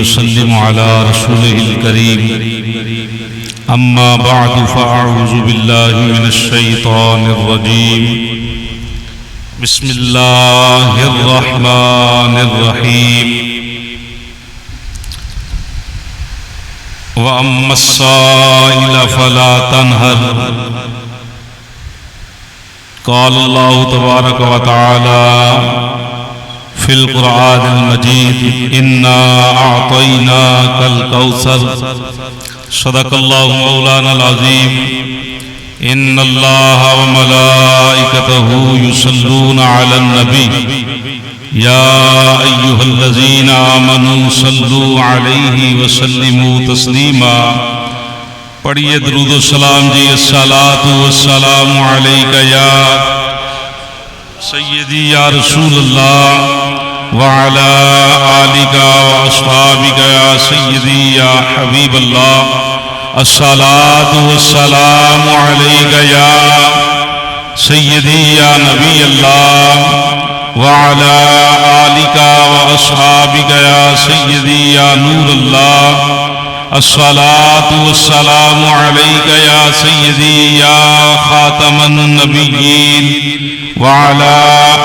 وسلم على رسوله الكريم أما بعد فأعوذ بالله من الشيطان الرجيم بسم الله الرحمن الرحيم وأما السائل فلا تنهر قال الله تبارك وتعالى في القرآن المجيد إنا أعطيناك الكوثر صدق الله مولانا العظيم إن الله وملائكته يصلون على النبي يا أيها الذين آمنوا صلوا عليه وسلموا تسليما پڑھیے درود و سلام جی الصلاۃ والسلام علیک یا سیدی یا رسول اللہ وعلی آلک واصحابک یا سیدی یا حبیب اللہ الصلاۃ والسلام علیک یا سیدی یا نبی اللہ وعلی آلک واصحابک یا سیدی یا نور اللہ الصلاۃ والسلام علیک یا سیدی یا خاتم النبیین وعلی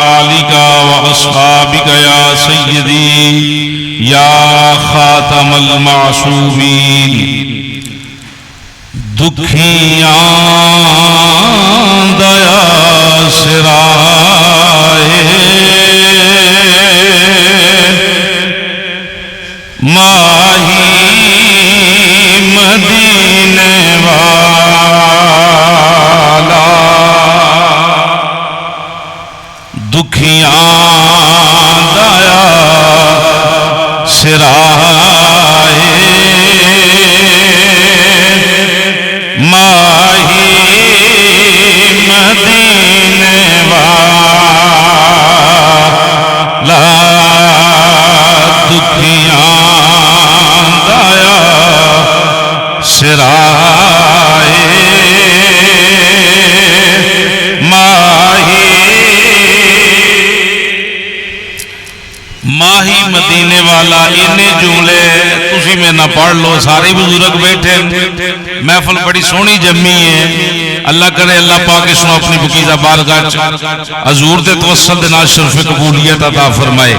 آلک واصحابک یا سیدی یا خاتم المعصومین دکھیاں دیا سرائے ماہی مدینے والا دکھیاں دیا سرائے ماہی مدینے والا دکھیاں دیا سرائے ماہی مدینے والا انہیں جملے تسی میں نہ پڑھ لو سارے بزرگ بیٹھے محفل بڑی سونی جمی ہے اللہ کرے اللہ پاک اس نے اپنی بکیزہ بارگاہ حضور دے توسل دے نال شرف قبولیت عطا فرمائے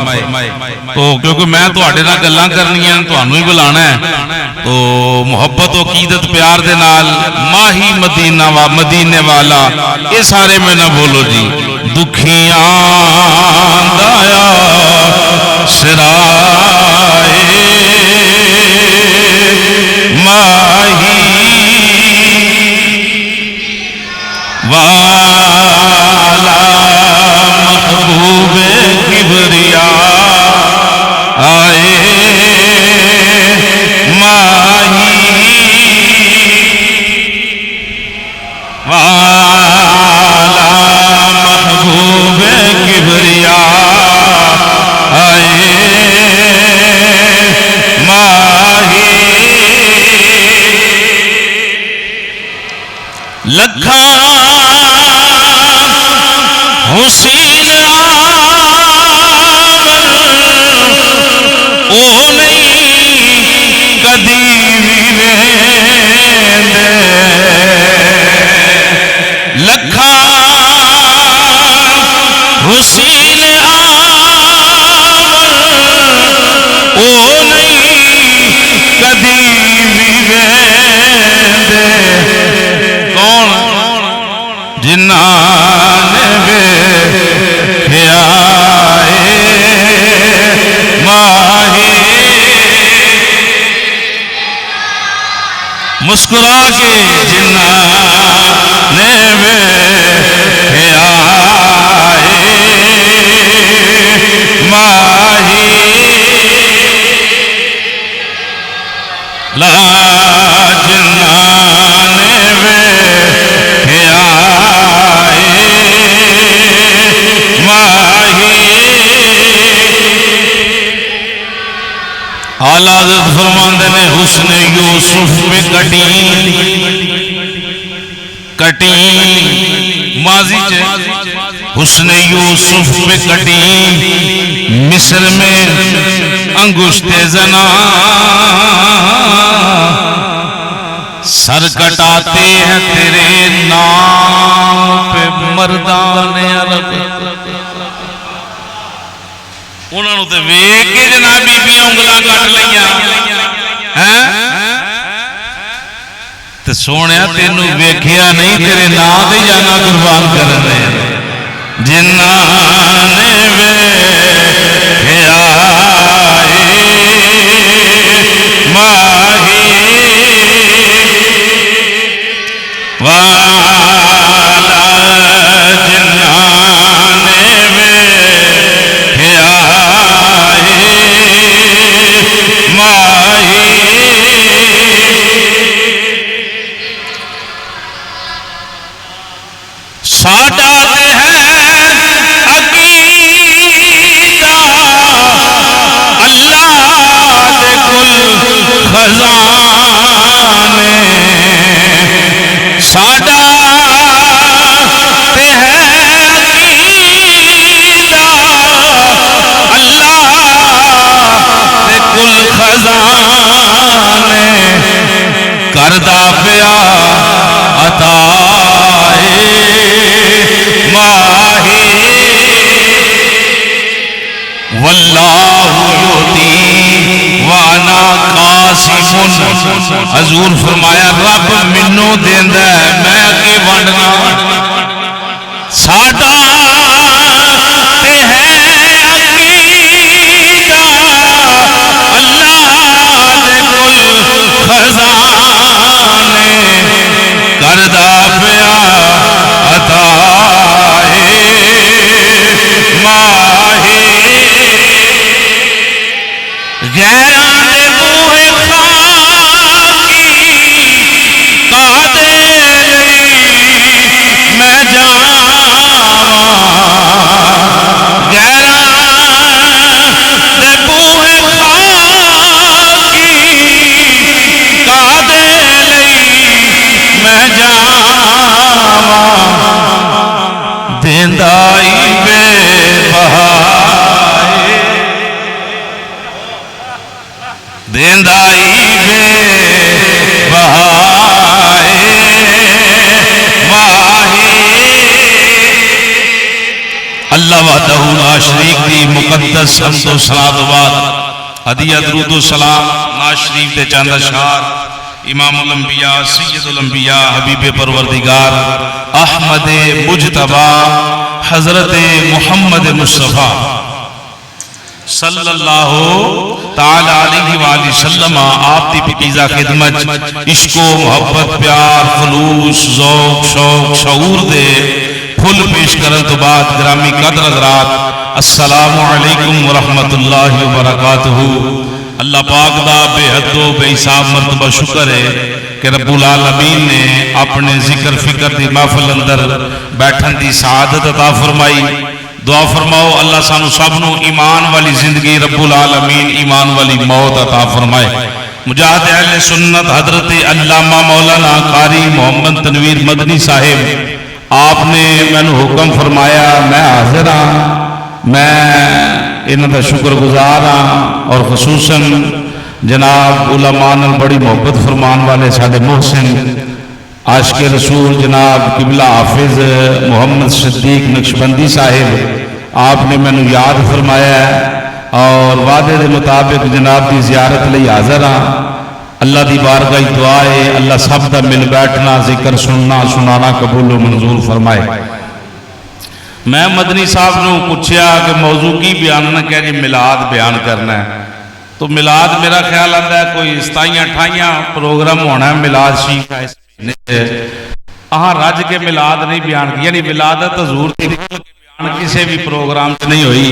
تو کیونکہ میں تو آڑے نہ گلاں کرنی ہیں تو انہوں ہی بلانا ہے تو محبت و عقیدت پیار دے نال ماہی مدینے والا یہ سارے میں نہ بولو جی دکھیاں دایا سرائے ماہی والا محبوب کبریا آئے ماہی والا محبوب کبریا آئے ماہی لکھاں حسین او نہیں کدی لکھاں حسین او نہیں کدی کون جنہاں نے ویکھیا ماہی مسکرا کے جنہاں نے ویکھیا ماہی لا جنہاں نے ویکھیا ماہی اعلیٰ حضرت فرماندے نے حسن یوسف میں کٹیں ماضی چے حسن یوسف پہ کٹی مصر میں انگشت زنا، سر کٹاتے ہیں تیرے نام پہ مردان عرب۔ انہوں نے تو ویکھ کے جناب بیبیاں انگلاں کٹ لیاں، تے سونیا تینوں ویکھیا نہیں، تیرے نام تے جانا قربان کر رہے ہیں۔ جنہاں نے ویکھیا ماہی والا، جنہاں نے ویکھیا ماہی، ساڈا خزانے ساڈا تے ہے عقیدہ، اللہ تے کل خزانے، کردہ پیا عطائے ماہی، واللہ یؤتی وانا قاسم۔ حضور فرمایا رب منوں دیندا ہے، میں اگے ونڈنا، ساڈا تے ہے عقیدہ، اللہ دے کل خزانے، کردہ پیا عطائے ماہی، غیراں دے بوہے خاکی کادے لئی میں جاواں، غیراں دے بوہے خاکی کادے لئی میں جاواں، دیندا ای بے بہائے، دیندا ای بے بہائے ماہی۔ اللہ وحدہ لا شریک دی مقدس حمد و ثنا تو بعد ہدیہ درود و سلام ناز شریف دے چند اشعار امام الانبیاء سید الانبیاء حبیب پروردگار احمد مجتبی حضرت محمد مصطفیٰ صلی اللہ تعالی علیہ وآلہ وسلم آپ دی پکیزہ خدمت عشق و محبت پیار خلوص ذوق شوق شعور دے پھل پیش کرن تو بعد گرامی قدر حضرات السلام علیکم ورحمت اللہ وبرکاتہ۔ اللہ پاک دا بے حد و بے حساب مرتبہ شکر ہے کہ رب العالمین نے اپنے ذکر فکر دی محفل اندر بیٹھن دی سعادت عطا فرمائی۔ دعا فرماؤ اللہ سانو سب نو ایمان والی زندگی رب العالمین ایمان والی موت عطا فرمائے۔ مجاہد اہل سنت حضرت علامہ مولانا قاری محمد تنویر مدنی صاحب آپ نے میں نے حکم فرمایا، میں حاضر ہاں، میں انہاں دا شکر گزار ہاں، اور خصوصاً جناب علماء نال بڑی محبت فرمان والے ساڈے محسن عاشق رسول جناب قبلہ حافظ محمد صدیق نقشبندی صاحب آپ نے میں نے یاد فرمایا ہے، اور وعدے دے مطابق جناب دی زیارت لئی حاضر ہاں۔ اللہ دی بارگاہ دعا ہے اللہ سب دا مل بیٹھنا ذکر سننا سنانا قبول و منظور فرمائے۔ میں مدنی صاحب نے پوچھیا کہ موضوع کی بیان نہ کہہ جی میلاد بیان کرنا ہے، تو میلاد میرا خیال آتا ہے کوئی 27-28 پروگرام ہونا ہے میلاد شریف رج کے میلاد نہیں بیان کی، یعنی ولادت حضور کی بیان کسی بھی پروگرام سے نہیں ہوئی،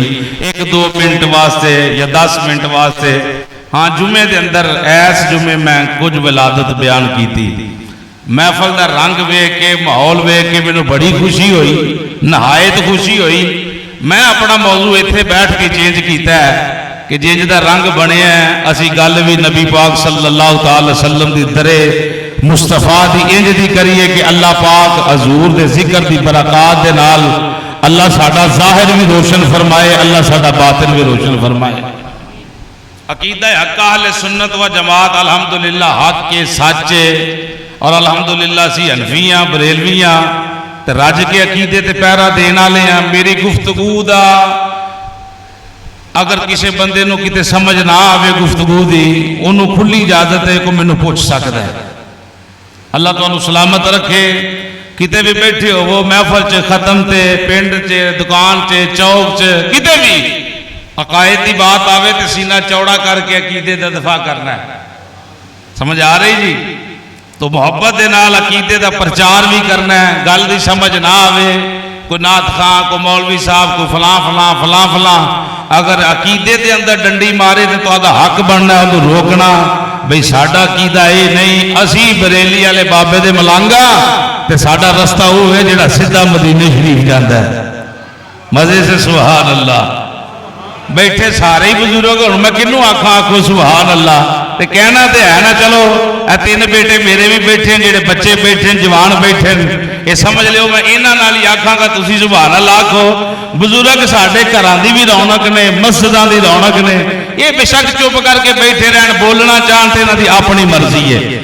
1-2 منٹ واسطے یا 10 منٹ واسطے۔ ہاں جمعے دے اندر ایس جمعے میں کچھ ولادت بیان کی تھی، محفل دا رنگ ویکھ کے ماحول ویکھ کے مینوں بڑی خوشی ہوئی، نہایت خوشی ہوئی۔ میں اپنا موضوع ایتھے بیٹھ کے چینج کیتا ہے کہ جنج دا رنگ بنیا ہے اسی گل بھی نبی پاک صلی اللہ تعالی وسلم دی درے مصطفیٰ دی انج دی کریے کہ اللہ پاک حضور دے ذکر دی برکات دے نال اللہ ساڈا ظاہر بھی روشن فرمائے، اللہ ساڈا باطن بھی روشن فرمائے۔ عقیدہ حق اہل سنت و جماعت الحمدللہ حق کے سچے، اور الحمدللہ سی حنفیاں بریلویاں تے رج کے عقیدے تے پیرا دین والے ہیں۔ میری گفتگو دا اگر کسی بندے نو کتے سمجھ نہ آوے گفتگو دی، انہوں کھلی اجازت ہے کہ میں پوچھ سکتا ہے۔ اللہ تعالیٰ سلامت رکھے۔ کتے بھی بیٹھے ہو وہ محفل چ ختم تے پنڈ چ دکان چ چوک چ کتے بھی عقائد کی بات آوے تے سینہ چوڑا کر کے عقیدے دا دفاع کرنا ہے۔ سمجھ آ رہی جی؟ تو محبت دے نال عقیدے دا پرچار بھی کرنا ہے۔ گل دی سمجھ نہ آوے، کوئی نعت خان، کوئی مولوی صاحب، کوئی فلاں فلاں فلاں فلاں، اگر عقیدے دے اندر ڈنڈی مارے تو آدھا حق بننا ہے انہوں روکنا، بھئی ساڈا عقیدہ یہ نہیں، اسی بریلی والے بابے دے ملانگا تے ساڈا رستہ وہ ہے جڑا سیدھا مدینے شریف جاندا ہے۔ مزے سے سبحان اللہ۔ بیٹھے سارے ہی بزرگ، ہوں میں کنوں آکھاں آکھو سبحان اللہ، تے کہنا تے ہے نا، چلو اے تین بیٹے میرے بھی بیٹھے ہیں، جڑے بچے بیٹھے ہیں، جوان بیٹھے ہیں، یہ سمجھ لیو میں انہاں نال ہی آکھاں گا تسی سبحان اللہ آکھو۔ بزرگ ساڈے گھراں دی بھی رونق نے، مسجداں دی رونق نے، یہ بے شک چپ کر کے بیٹھے رہن، بولنا چاہن تے انہاں دی اپنی مرضی ہے۔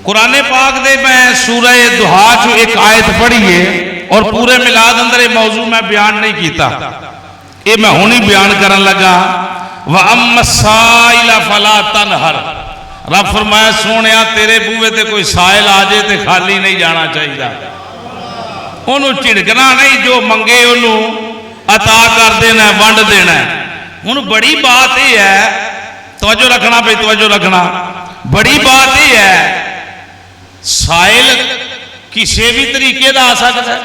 قرآن پاک دے میں سورہ دہا چو ایک آیت پڑھی ہے، اور پورے میلاد اندر یہ موضوع میں بیان نہیں کیتا، یہ میں ہونی بیان کرن لگا۔ وَأَمَّا السَّائِلَ فَلَا تَنْهَرْ، رب فرمایا سونیا تیرے بوئے تے کوئی سائل آجے تے خالی نہیں جانا چاہیے، انہوں چڑکنا نہیں، جو منگے انہوں عطا کر دینا ہے، ونڈ دینا ہے۔ انہوں بڑی بات یہ ہے، توجہ رکھنا بھئی توجہ رکھنا، بڑی بات یہ ہے سائل کسی بھی طریقے دا آ سکتا ہے۔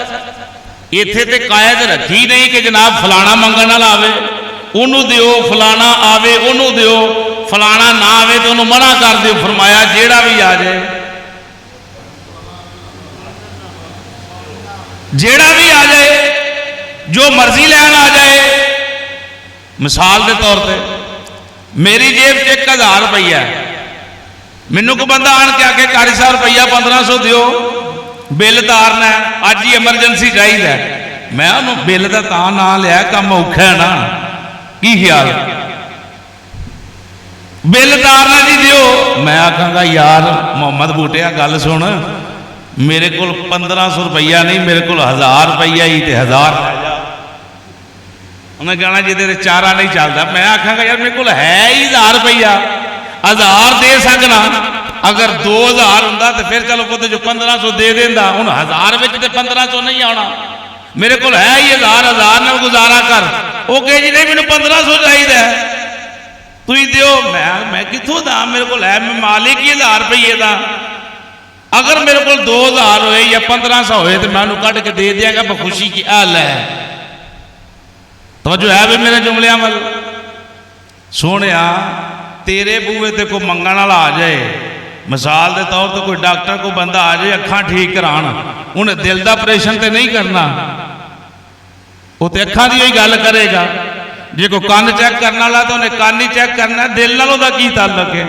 ایتھے تے قائد رکھی نہیں کہ جناب فلانا منگنا لاوے انہوں دیو، فلانا آوے انہوں دیو، فلانا نہ آوے تو انہوں منع کر دیو۔ فرمایا جیڑا بھی آ جائے، جیڑا بھی آ جائے، جو مرضی لین آ جائے۔ مثال دے طور پہ میری جیب چ 1000 روپیہ ہے، مینوں کو بندہ آن کے آکے قاری صاحب روپیہ 1500 دیو، بل تارنا ہے، اج ہی ایمرجنسی چاہیے، میں انہوں بل دا تاں نہ لیا کم اوکھا ہے نا، کی خیال بل تارنا جی دیو۔ میں آکھاں گا یار محمد بوٹیا گل سن، میرے کول 1500 روپیہ نہیں، میرے کول 1000 روپیہ ہی تے 1000 انہیں کہنا جی تیرے چارہ نہیں چلتا۔ میں آکھاں گا یار میرے کول ہے ہی 1000 روپیہ، 1000 دے سکنا، اگر 2000 ہوندہ تو پھر چلو پتے جو 1500 دے دیندہ، انہوں 1000 وچ تے 1500 نہیں آنا، میرے کول ہے ہی 1000 نے گزارا کر۔ وہ کہے جی نہیں میں 1500 چاہیے ہے، تو ہی دیو۔ میں کتھوں دا، میرے کول ہے، میں مالک ہی 1000 روپیے دا، اگر میرے کول 2000 ہوئے یا 1500 ہوئے تو میں انہوں کٹ کے دے دیا گا، بخوشی کی اہل ہے۔ توجہ ہے بھی میرے جملے عمل سونیا، تیرے بوئے تے کوئی منگن والا آ جائے، مثال دے طور تے کوئی ڈاکٹر کو بندہ آ جائے اکھاں ٹھیک کران، انہیں دل دا آپریشن تے نہیں کرنا، وہ تے اکھاں دی ہوئی گل کرے گا۔ جے کو کان چیک کرنا لا تو انہیں کان ہی چیک کرنا ہے، دل نالوں دا کی تعلق ہے۔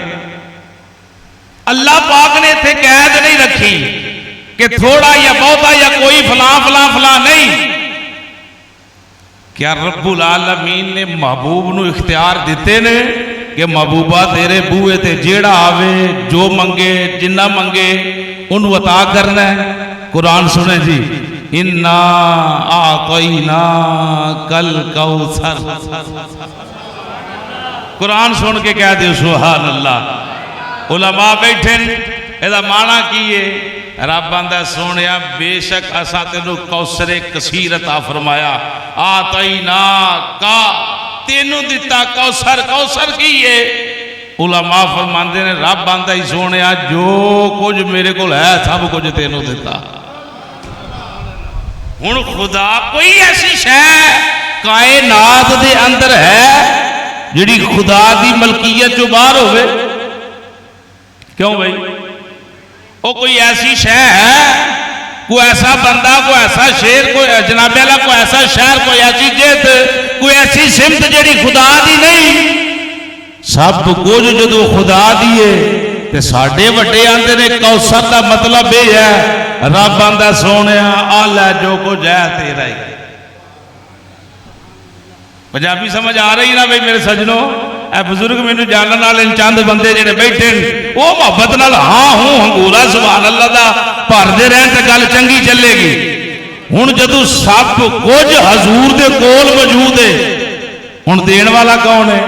اللہ پاک نے تھے قید نہیں رکھی کہ تھوڑا یا بہتا یا کوئی فلاں فلاں فلاں نہیں۔ کیا رب العالمین نے محبوب نو اختیار دیتے نے کہ محبوبہ تیرے بوئے تے جیڑا آوے، جو منگے جنہ منگے انہوں عطا کرنا ہے۔ قرآن سنیں جی، اِنَّا أَعْطَيْنَاكَ الْكَوْثَرَ، قرآن سن کے کہہ دیو سبحان اللہ۔ علماء بیٹھن ایدہ معنی کیے، رب بندہ سونیا بے شک اسا تینو کوثر کثیر عطا فرمایا، آتیناک تینو دیتا کوثر، کوثر کیے۔ علماء فرماندے نے رب بندہ ہی سونیا جو کچھ میرے کو ہے سب کچھ تینو دیتا۔ ہن خدا کوئی ایسی شے کائنات دے اندر ہے جڑی خدا دی ملکیت جو باہر ہوئے؟ کیوں بھائی؟ وہ کوئی ایسی شے ہے، کوئی ایسا بندہ، کوئی ایسا شیر، کوئی جناب اللہ، کوئی ایسا شہر، کوئی ایسی جیت، کوئی ایسی سمت جڑی خدا دی نہیں؟ سب کچھ جدو خدا دیے تے ساڈے وڈے آندے نے کوثر دا مطلب یہ ہے رب آندا سونیا آ لے جو کچھ ہے تیرا ہی. پنجابی سمجھ آ رہی نا بھائی میرے سجنوں؟ اے بزرگ مینوں جانن والے چند بندے جڑے بیٹھے وہ محبت نال ہاں ہوں ہنگورا سبحان اللہ دا بھردے رہن تے گل چنگی چلے گی. ہن جدوں سب کچھ حضور دے کول موجود ہے ہن دین والا کون ہے؟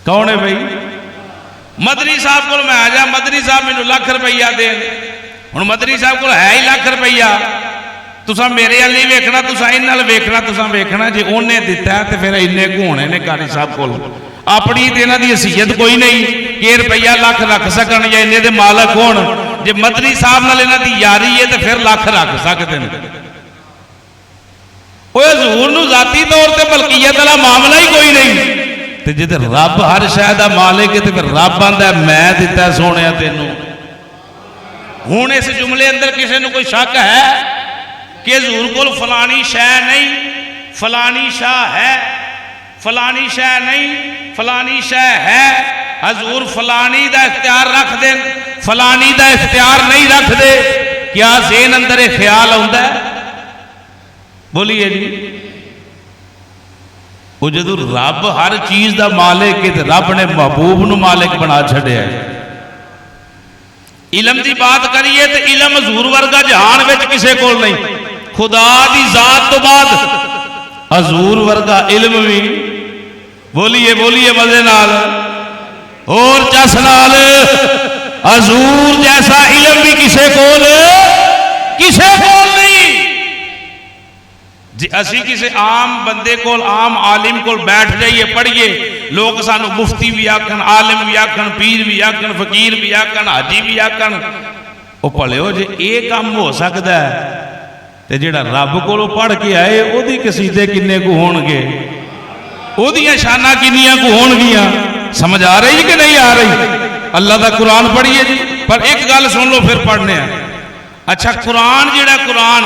کون ہے بھائی؟ مدنی صاحب کو میں آ جا مدنی صاحب مینوں لاکھ روپیہ دین. ہن مدنی صاحب کو ہے ہی لاکھ روپیہ. تساں میرے والی ویکھنا تساں ان نال ویکھنا تساں ویکھنا جے اونے دتا ہے تے پھر اینے کو ہونے نے قاری صاحب کول. اپنی تے انہاں دی حیثیت کوئی نہیں کہ روپیہ لاکھ رکھ سکن یا اینے دے مالک ہون. جے مدنی صاحب نال انہاں دی یاری ہے تے پھر لاکھ رکھ سکدے نے. اوے حضور نو ذاتی طور تے ملکیت والا معاملہ ہی کوئی نہیں. تے جے تے رب ہر شے دا مالک ہے تے پھر رب آندا میں دتا سونیا تینوں. ہن اس جملے اندر کسے نو کوئی شک ہے کہ حضور کول فلانی شے نہیں فلانی شاہ ہے فلانی شے نہیں فلانی شے ہے؟ حضور فلانی دا اختیار رکھ دیں فلانی دا اختیار نہیں رکھ دے. کیا ذہن اندر ایک خیال آتا ہے؟ بولیے جی. وہ جدو رب ہر چیز دا مالک ہے رب نے محبوب نو مالک بنا چھڑیا ہے. علم دی بات کریے تو علم حضور ورگا جہان وچ کسے کول نہیں. خدا دی ذات تو بعد حضور ورگا علم بھی بولیے بولیے مزے نال اور چس نال حضور جیسا علم بھی کسے کول نہیں. جی اسی کسی عام بندے کول عام عالم کول بیٹھ جائیے پڑھیے لوگ سانو مفتی بھی آکھن عالم بھی آکھن پیر بھی آکھن فقیر بھی آکھن حاجی بھی آکھن وہ پڑھے ہو جی یہ کام ہو سکتا ہے تے جڑا رب کولوں پڑھ کے آئے او دی قصیدے کنے کو ہون گے او دیاں شاناں کنیاں کو ہون گیاں. سمجھ آ رہی کہ نہیں آ رہی؟ اللہ دا قرآن پڑھیے جی. پر ایک گل سن لو پھر پڑھنے ہیں. اچھا قرآن جڑا قرآن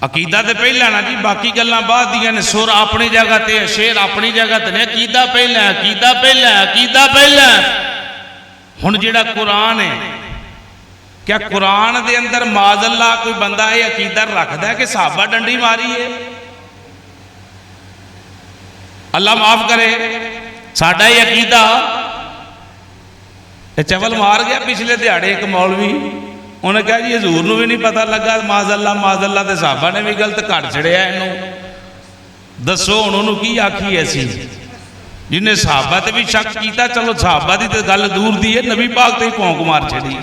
عقیدہ تے پہلا نا جی باقی گلاں بعد دیاں نے. سر اپنی جگہ تے شعر اپنی جگہ تے عقیدہ پہلا ہے عقیدہ پہلا ہے عقیدہ پہلا ہے. ہن جڑا قرآن ہے کیا قرآن دے اندر معاذ اللہ کوئی بندہ ہے عقیدہ رکھدا ہے کہ صحابہ ڈنڈی ماری ہے؟ اللہ معاف کرے ساڈا ہی عقیدہ چول مار گیا پچھلے دیہاڑے ایک مولوی انہیں کہا جی حضور نو بھی نہیں پتہ لگا معاذ اللہ تے صحابہ نے بھی غلط کر چھڑیا اینو. دسو ہن انہوں کی آکھی ایسی جن نے صحابہ تے بھی شک کیتا. چلو صحابہ دی تے گل دور دی ہے نبی پاک تے ہی پونک مار چھڑی.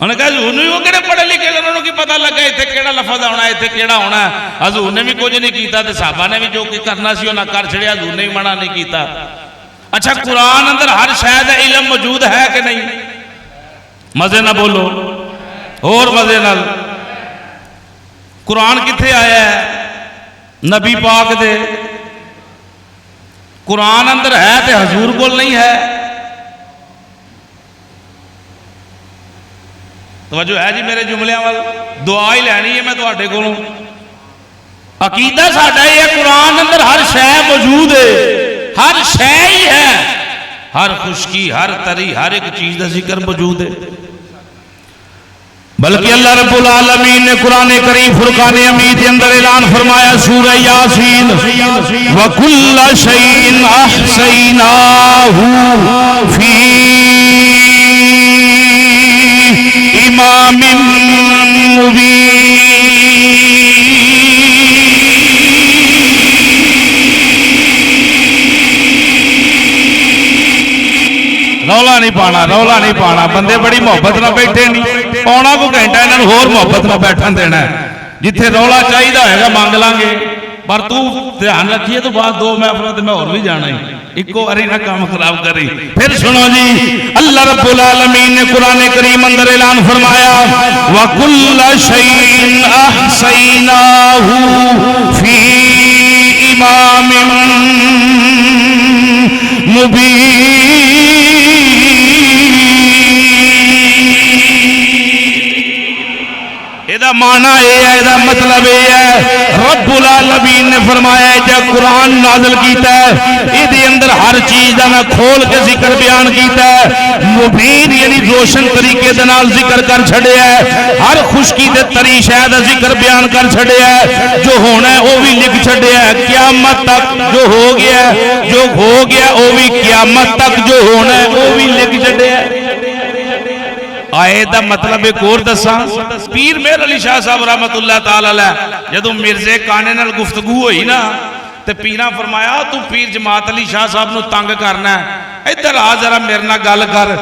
انہوں نے کہا حضور نے وہ کہڑے پڑھے لکھے انہوں نے کی پتہ لگا ایتھے کیڑا لفظ ہونا ایتھے کیڑا ہونا. حضور نے بھی کچھ نہیں کیتا تے صحابہ نے بھی جو کرنا سی انہاں کر چھڑیا حضور نے بھی منع نہیں کیتا. اچھا قرآن اندر ہر شاید علم موجود ہے کہ نہیں؟ مزے نہ بولو اور مزے نہ. قرآن کتھے آیا ہے؟ نبی پاک دے. قرآن اندر ہے تے حضور کول نہیں ہے. توجہ ہے جی میرے جملے وال؟ دعا ہی لینی ہے میں تواڈے کولوں. عقیدہ ساڈا یہ قرآن اندر ہر شے موجود ہے ہر شے ہی ہے. ہر خشکی ہر تری ہر ایک چیز کا ذکر موجود ہے. بلکہ اللہ رب العالمین نے قرآن کریم فرقان حمید کے اندر اعلان فرمایا سورہ یاسین وَكُلَّ شَيْءٍ أَحْصَيْنَاهُ فِي إِمَامٍ مُبِينٍ. رولا نہیں پانا رولا نہیں پانا. بندے بڑی محبت نہ بیٹھے نہیں پونا کو گھنٹہ انہوں ہور محبت نہ بیٹھن دینا ہے. جتھے رولا چاہیے ہوئے گا مانگ لیں گے پر تو دھیان رکھیے تو بعد دو محفلوں تے میں اور بھی جانا ہی ایکو واری نہ کام خراب کری. پھر سنو جی اللہ رب العالمین نے قرآن کریم اندر اعلان فرمایا وَكُلَّ شَيْءٍ أَحْصَيْنَاهُ فِي إِمَامٍ مُبِينٍ. دا معنی ہے، دا مطلب ہے رب العالمین نے فرمایا جا قرآن نازل کیتا ہے یہ اندر ہر چیز دا میں کھول کے ذکر بیان کیتا ہے، مبین یعنی روشن طریقے دے نال ذکر کر چھڑیا ہے، ہر خشکی دے تری شے دا ذکر بیان کر چھڑیا ہے، جو ہونا ہے وہ بھی لکھ چھڑیا ہے، قیامت تک جو ہو گیا ہے، جو ہو گیا وہ بھی قیامت تک جو ہونا ہے وہ بھی لکھ چھڑیا ہے۔ آئے دا مطلب ایک اور دساں، پیر مہر علی شاہ صاحب رحمت اللہ تعالی علیہ جدوں مرزے کانے نال گفتگو ہوئی نا تے پیرا فرمایا تو پیر جماعت علی شاہ صاحب نو تنگ کرنا ہے، ادھر آ ذرا میرے نال گل کر۔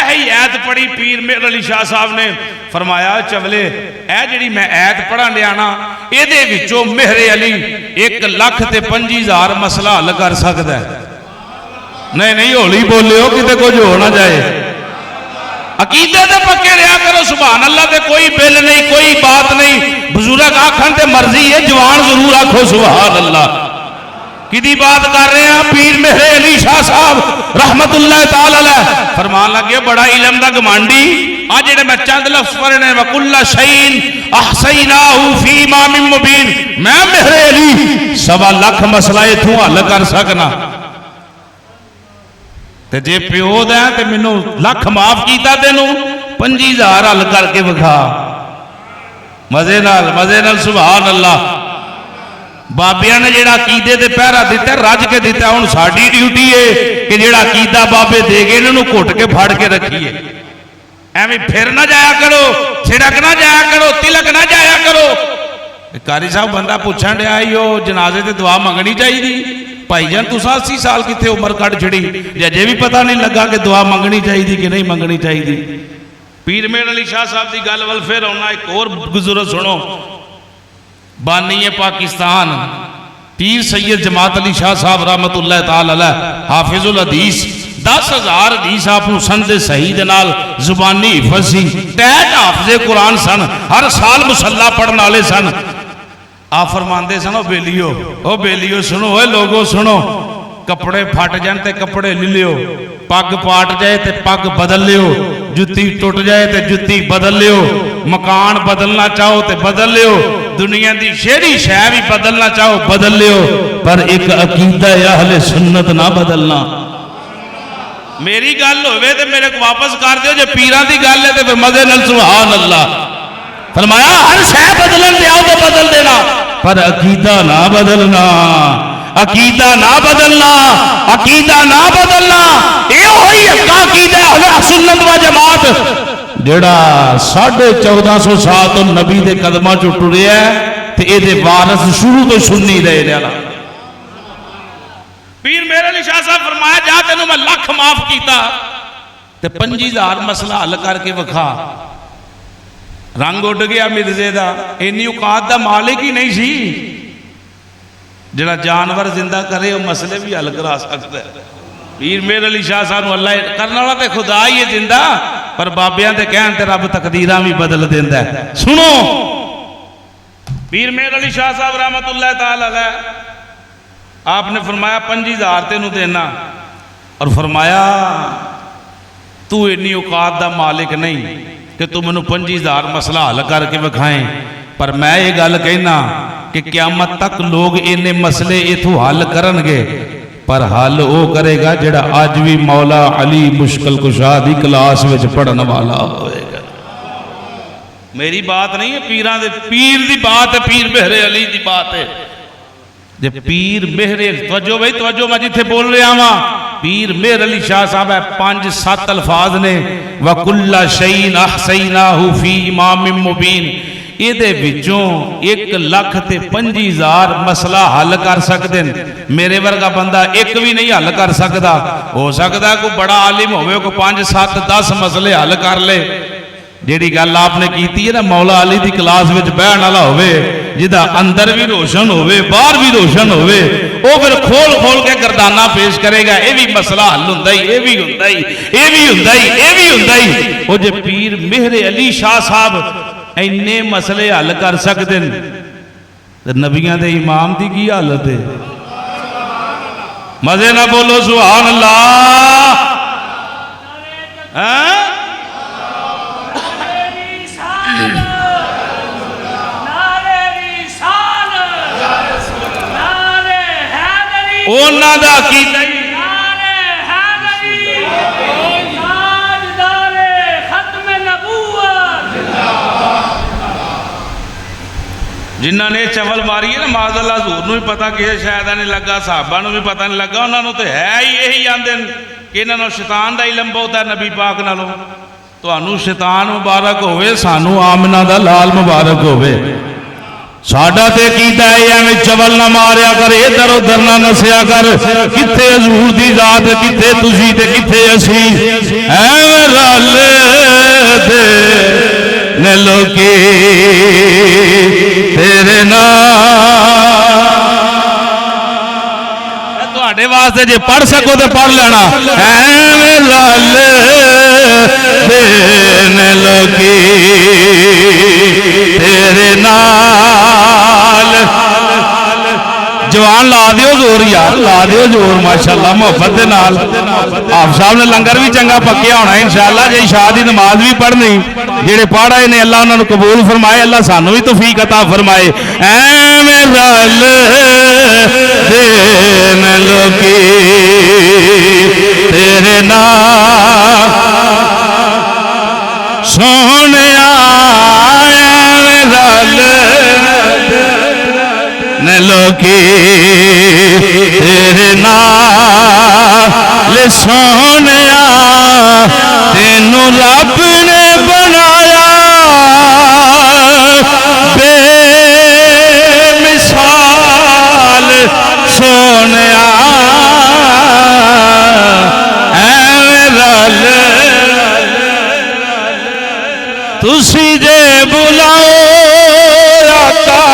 ہی ایت پڑھی پیر مہر علی شاہ صاحب نے، فرمایا چولے اے جڑی میں ایت پڑھا لیا نا اے دے وچوں مہر علی 1,25,000 مسئلہ حل کر سکتا ہے۔ نہیں ہولی بولے ہو کتے کچھ ہو نہ جائے، عقیدے دے پکے رہا کرو، سبحان اللہ دے کوئی بل نہیں کوئی بات نہیں، بزرگ آکھن تے مرضی ہے، جوان ضرور آکھو سبحان اللہ۔ کدی بات کر رہے ہیں پیر مہر علی شاہ صاحب رحمت اللہ تعالی علیہ، فرمان لگے بڑا علم دا گمانڈی، آج جڑے میں چند لفظ پڑھنے وَكُلَّ شَيْءٍ أَحْصَيْنَاهُ فِي إِمَامٍ مُبِينٍ، میں مہر علی 1.25 مسئلہ اتھوں حل کر سکنا تے جے پیو دے تے مینوں لکھ معاف کیتا تینوں 25,000 حل کر کے بکھا، مزے نال سبحان اللہ۔ بابیاں نے جڑا عقیدے دے پہرا دیتا ہے رج کے دیتا ہے، ہن ساڈی ڈیوٹی ہے کہ جڑا عقیدہ بابے دے گئے انہاں نوں گھٹ کے پھڑ کے رکھیے، ایویں پھر نہ جایا کرو، چھڑک نہ جایا کرو، تلک نہ جایا کرو۔ قاری صاحب بندہ پوچھن ڈیا ایو جنازے تے دعا منگنی چاہیے، بھائی جان تساں 80 سال کتے عمر کٹ چھڑی جے بھی پتہ نہیں لگا کہ دعا منگنی چاہیے کہ نہیں منگنی چاہیے۔ پیر مہر علی شاہ صاحب دی گل ول پھر ہونا ایک اور بزرگ سنو، بانی پاکستان پیر سید جماعت علی شاہ صاحب رحمت اللہ تعالی علیہ، حافظ الحدیث، 10,000 حدیث آپ سند صحیح دے نال زبانی حفظ سی، ٹیٹ حافظ قرآن سن، ہر سال مسلح پڑھن والے سن۔ آپ فرماندے سن او بیلیو سنو، اے لوگو سنو، کپڑے پھٹ جائیں تے کپڑے لے لیو، پگ پاٹ جائے تے پگ بدل لیو، جتی ٹوٹ جائے تے جتی بدل لیو، مکان بدلنا چاہو تے بدل لیو، دنیا دی شہری شے بھی بدلنا چاہو بدل لیو، پر ایک عقیدہ اہل سنت نہ بدلنا۔ میری گل ہوئے تے میرے کو واپس کر دیو، جے پیران دی گل ہے تے پھر مزے نال سبحان اللہ۔ فرمایا ہر شے بدلن دے آؤ تو بدل دینا، پر عقیدہ نہ بدلنا، عقیدہ نہ بدلنا، عقیدہ نہ بدلنا۔ یہ ہوئی عقیدہ اہل سنت و جماعت جڑا 1450 سال تو نبی دے قدمہ چ ٹریا ہے تے اے دے وارث شروع تو سنی رہے والا۔ پیر مہر علی شاہ صاحب فرمایا جا تینوں میں لکھ معاف کیتا تے 25,000 مسئلہ حل کر کے وکھا۔ رنگ اڈ گیا مرزے دا، اینی اوقات دا مالک ہی نہیں سی، جڑا جانور زندہ کرے وہ مسئلے بھی حل کرا سکتا ہے۔ پیر مہر علی شاہ صاحب اللہ کرنا والا تے خدا ہی ہے زندہ، پر بابیاں تے کہن تے رب تقدیراں بھی بدل دیندا ہے۔ سنو پیر مہر علی شاہ صاحب رحمت اللہ تعالی علیہ، آپ نے فرمایا 25,000 تینوں دینا، اور فرمایا تو اینی اوقات دا مالک نہیں کہ تم انہوں 25,000 مسئلہ حل کر کے بکھائیں، پر میں یہ گل کہنا کہ قیامت تک لوگ انہیں مسئلے اتھو حل کرنگے، پر حل وہ کرے گا جڑا آج بھی مولا علی مشکل کشا دی کلاس وچ پڑھن والا ہوئے گا۔ میری بات نہیں ہے، پیران دے پیر دی بات ہے، پیر مہر علی دی بات ہے۔ جب پیر مہر علی توجہ بھائی توجہ، میں جتھے بول رہا ہوں، پیر مہر علی شاہ صاحب ہے 5-7 الفاظ نے وَكُلَّ شَيْءٍ أَحْصَيْنَاهُ فِي إِمَامٍ مُبِينٍ، یہ دے وچوں 1,25,000 مسئلہ حل کر سکتے ہیں۔ میرے ورگا بندہ ایک بھی نہیں حل کر سکتا، ہو سکتا ہے کوئی بڑا عالم ہوئے کو 5-7-10 مسئلے حل کر لے۔ جیڑی گل آپ نے کیتی ہے نا مولا علی دی کلاس وچ بہن والا ہوئے، جدا اندر بھی روشن ہوئے باہر بھی روشن ہوئے، وہ پھر کھول کھول کے گردانہ پیش کرے گا، اے بھی مسئلہ حل ہوندا ہی، اے بھی ہوندا ہی، اے بھی ہوندا ہی، اے بھی ہوندا ہی۔ او جے پیر مہر علی شاہ صاحب اینے مسئلے حل کر سکتے ہیں تے نبیاں دے امام دی کی حالت ہے؟ مزے نہ بولو سبحان اللہ۔ انہاں دا عقیدہ جنہاں نے چول ماری ہے نا معاذ اللہ حضور نو بھی پتا کہ شاید نہیں لگا صحابہ نو بھی پتا نہیں لگا انہاں نو تو ہے ہی یہی آندے کہ انہاں نو شیطان دا علم بہت ہے نبی پاک نالوں تو انہوں شیطان مبارک ہوئے سانو آمنہ دا لال مبارک ہوئے ساڑھا تے کیتا ہے یا میں چول نہ ماریا کر ادھر ادھر نہ نسیا کر کتے حضور دی ذات کتے تجھی تے کتے اسی اے میرا لے دے نلو کی تیرے تو آٹے واسطے جے پڑھ سکو تے پڑھ لینا اے میرا لے دے نلو کی تیرے نال جوان لا دیو زور یار لا دیو زور ماشاءاللہ محبت دے نال آپ صاحب نے لنگر بھی چنگا پکیا ہونا انشاءاللہ جے عشاء دی نماز بھی پڑھنی جڑے پڑھ رہے نے اللہ انہوں نے قبول فرمائے اللہ سانو بھی توفیق عطا فرمائے اے میرا دین لوکی تیرے نام سونے لوکی تیرے نال سونیا تینوں رب نے بنایا بے مثال سونیا تسی جے بلاؤ آقا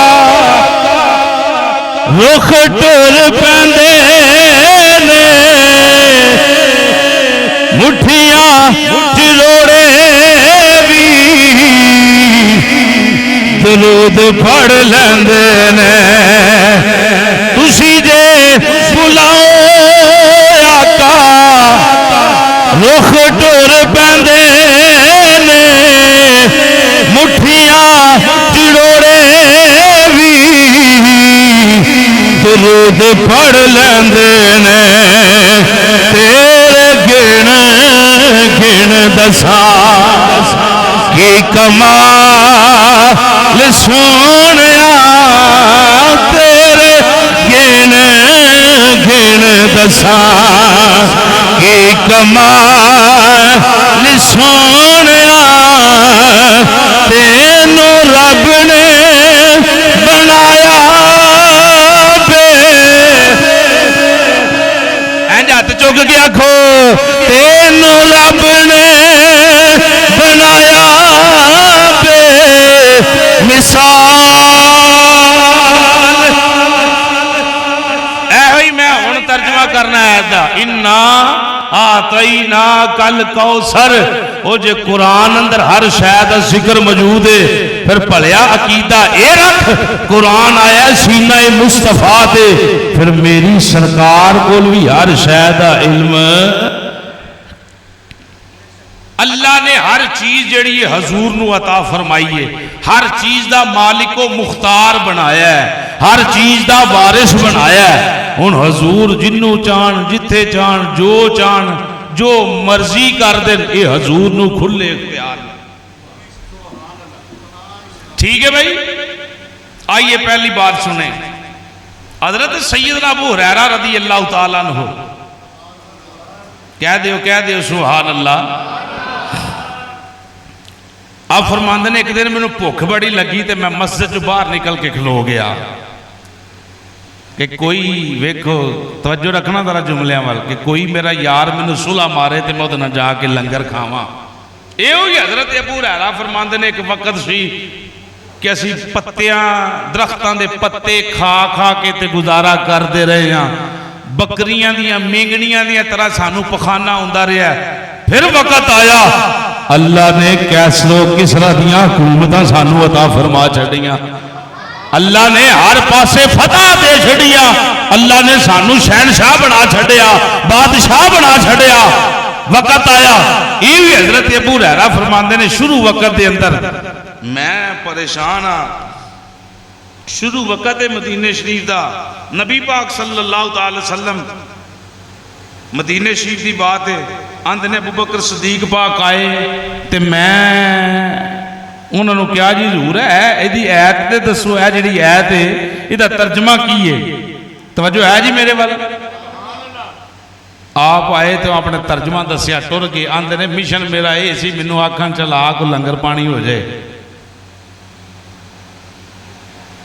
رخ ٹر پیندے نے مٹھیاں چروڑے بھی درود پڑھ لیندے نے تسی جے بلاؤ آقا رخ ٹر پیندے نے مٹھیاں چروڑے درود پڑھ لیندے نے تیرے گن گن دساں کی کمال سونیا تیرے گن گن دساں کی کمال سونیا تینوں رب نے بنایا چک کے آکھو تینوں رب نے بنایا بے مثال ایوئی میں ہن ترجمہ کرنا ہے دا انا آتینا کل کوثر وہ جے قرآن اندر ہر شاید ذکر موجود ہے پھر پڑھیا عقیدہ اے رکھ قرآن آیا سینہ مصطفیٰ دے پھر میری سرکار کو بھی ہر شاید علم اللہ نے ہر چیز جڑی حضور نو عطا فرمائی ہے ہر چیز دا مالک و مختار بنایا ہے ہر چیز دا وارث بنایا ہے ان حضور جنوں چان جتھے چان جو چان جو مرضی کر دیں اے حضور نو کھلے اختیار ٹھیک ہے بھائی آئیے پہلی بات سنیں حضرت سیدنا ابو ہریرہ رضی اللہ تعالیٰ عنہ کہہ دیو سبحان اللہ آپ فرماندے نے ایک دن میں نے بھوک بڑی لگی تے میں مسجد جو باہر نکل کے کھلو گیا کہ کوئی ویکھو توجہ رکھنا ذرا جملیاں وال کہ کوئی میرا یار میں نے صلح مارے تے میں نہ جا کے لنگر کھاواں اے ہوئی حضرت ابو ہریرہ فرماندے نے ایک وقت سی کہ اسی پتیاں درختاں دے پتے کھا کھا کے تے گزارا کر دے رہے ہیں بکریاں دیاں مینگنیاں دیاں طرح سانو پخانہ ہوندہ رہا ہے پھر وقت آیا اللہ نے کیسر و کسرا دیاں حکومتاں سانو عطا فرما چھڑیاں اللہ نے ہر پاسے فتح دے چھڑیاں اللہ نے سانو شہنشاہ بنا چھڑیا بادشاہ بنا چھڑیا وقت آیا یہ حضرت ابو ہریرہ فرماندے نے شروع وقت دے اندر میں پریشان ہاں شروع وقت مدینہ شریف دا نبی پاک صلی اللہ تعالی وسلم مدینے شریف دی بات ہے، آندے نے ابوبکر صدیق پاک آئے تے میں انہوں نے کیا جی حضور ہے یہ ایت تے دسو ہے جڑی ایت ہے یہ ترجمہ کی ہے، توجہ ہے جی میرے والا؟ آپ آئے تو اپنے ترجمہ دسیا ٹر کے آندے نے مشن میرا یہ سی مینوں آکھن چلا کو لنگر پانی ہو جائے،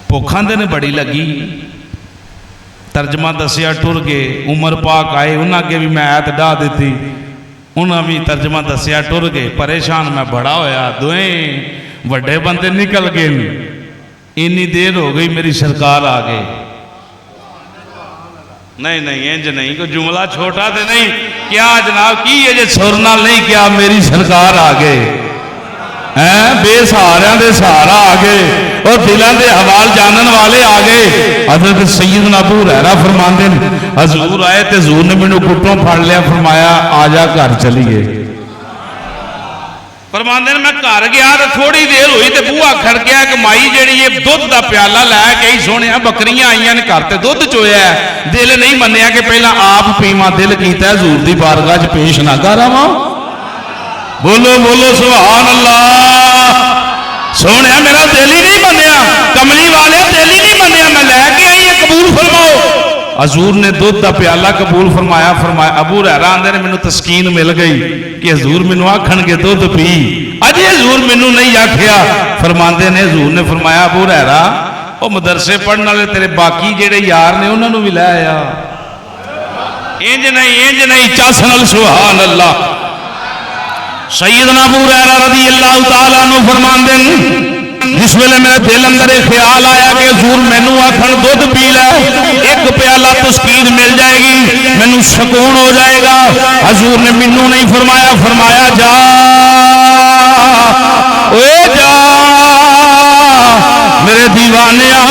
بھوک آندے نے بڑی لگی، ترجمہ دسیا ٹر کے عمر پاک آئے انہاں کے بھی میں آیت ڈا دیتی، انہاں بھی ترجمہ دسیا ٹر کے پریشان میں بڑا ہویا، دوئیں وڈے بندے نکل گئے، اتنی دیر ہو گئی میری سرکار آ گئے۔ نہیں نہیں انج نہیں، کوئی جملہ چھوٹا تے نہیں، کیا جناب کی یہ سرنا نہیں، کیا میری سرکار آ گئے، بے سہاریاں دے سہارا آ گئے اور دلاں دے حوال جانن والے آ گئے۔ حضرت سیدنا ابو ہریرہ فرماندے ہیں حضور آئے تے حضور نے مینوں گھٹوں پھڑ لیا، فرمایا آ جا گھر چلیے۔ فرماندے نے میں گھر گیا تو تھوڑی دیر ہوئی تے بوہا کھڑ گیا کہ مائی جیڑی یہ دودھ دا پیالہ لے کے ہی سونے بکریاں آئیاں نے گھر تے دودھ چویا ہے، دل نہیں منیا کہ پہلا آپ پیواں، دل کیتا ہے حضور دی بارگاہ وچ پیش نہ کراواں۔ بولو بولو سبحان اللہ، سونے میرا دل ہی نہیں منیا، کملی والے دل ہی نہیں منیا، میں لے کے آئی قبول فرماؤ۔ حضور نے دودھ دا پیالہ قبول فرمایا، فرمایا ابو ہریرہ آندے نے مینوں تسکین مل گئی کہ حضور مینوں آکھن گے دودھ پی، اجے حضور مینوں نہیں آکھیا۔ فرماندے نے حضور نے فرمایا ابو ہریرہ او مدرسے پڑھن والے تیرے باقی جڑے یار نے انہاں نوں بھی لے آیا، انج نہیں چس نال سبحان اللہ۔ سیدنا ابو ہریرہ رضی اللہ تعالیٰ عنہ فرماندے ہیں جس ویلے میرے دل اندر ایک خیال آیا کہ حضور مینوں آکھن دودھ پی لے، ایک پیالہ تسکین مل جائے گی، مینوں سکون ہو جائے گا، حضور نے مینوں نہیں فرمایا، فرمایا جا اوے جا میرے دیوانیاں،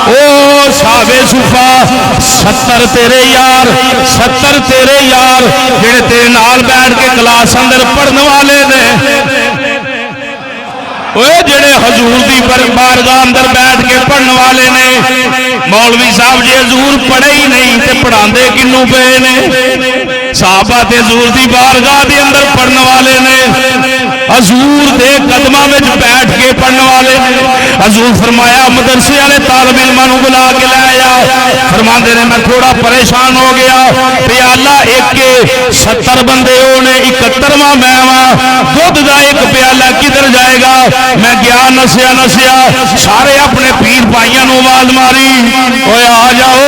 او صحابہ صفا 70 تیرے یار، 70 تیرے یار جڑے تیرے نال بیٹھ کے کلاس اندر پڑھن والے نے، اوے جڑے حضور دی بارگاہ اندر بیٹھ کے پڑھن والے نے، مولوی صاحب جی حضور پڑھے ہی نہیں تے پڑھاندے کنوں پے نے، صحابہ تے حضور دی بارگاہ دے اندر پڑھن والے نے، حضور دے قدماں وچ بیٹھ کے پڑھن والے نے۔ حضور فرمایا مدرسے والے طالب علماں نوں بلا کے لے آیا، فرماندے نے میں تھوڑا پریشان ہو گیا، پیالہ ایک کے 70 بندے ہونے، 71واں میں ہاں، دودھ دا ایک پیالہ کدھر جائے گا؟ میں گیا نسیا سارے اپنے پیر بھائیاں نوں آواز ماری، اوے آ جاؤ،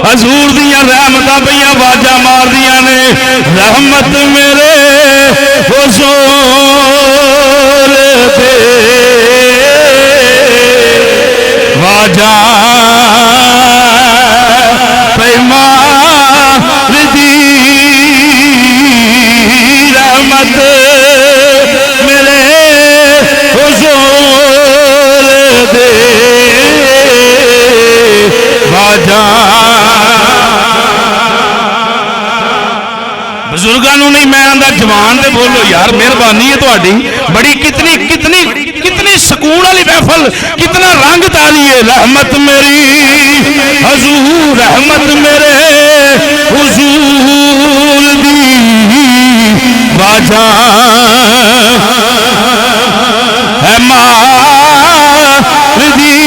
حضور دیاں رحمتاں پہ آوازاں مار دیاں نے، رحمت میرے حضور دے واجاں پہ مار دی، رحمت میرے حضور دے واجاں۔ بزرگانوں نہیں میں آندہ جوان دے بولو یار مہربانی ہے تہاڈی، بڑی کتنی سکون والی محفل، کتنا رنگ تاری ہے۔ رحمت میری حضور، رحمت میرے حضور دی واجاں ہے مار دی،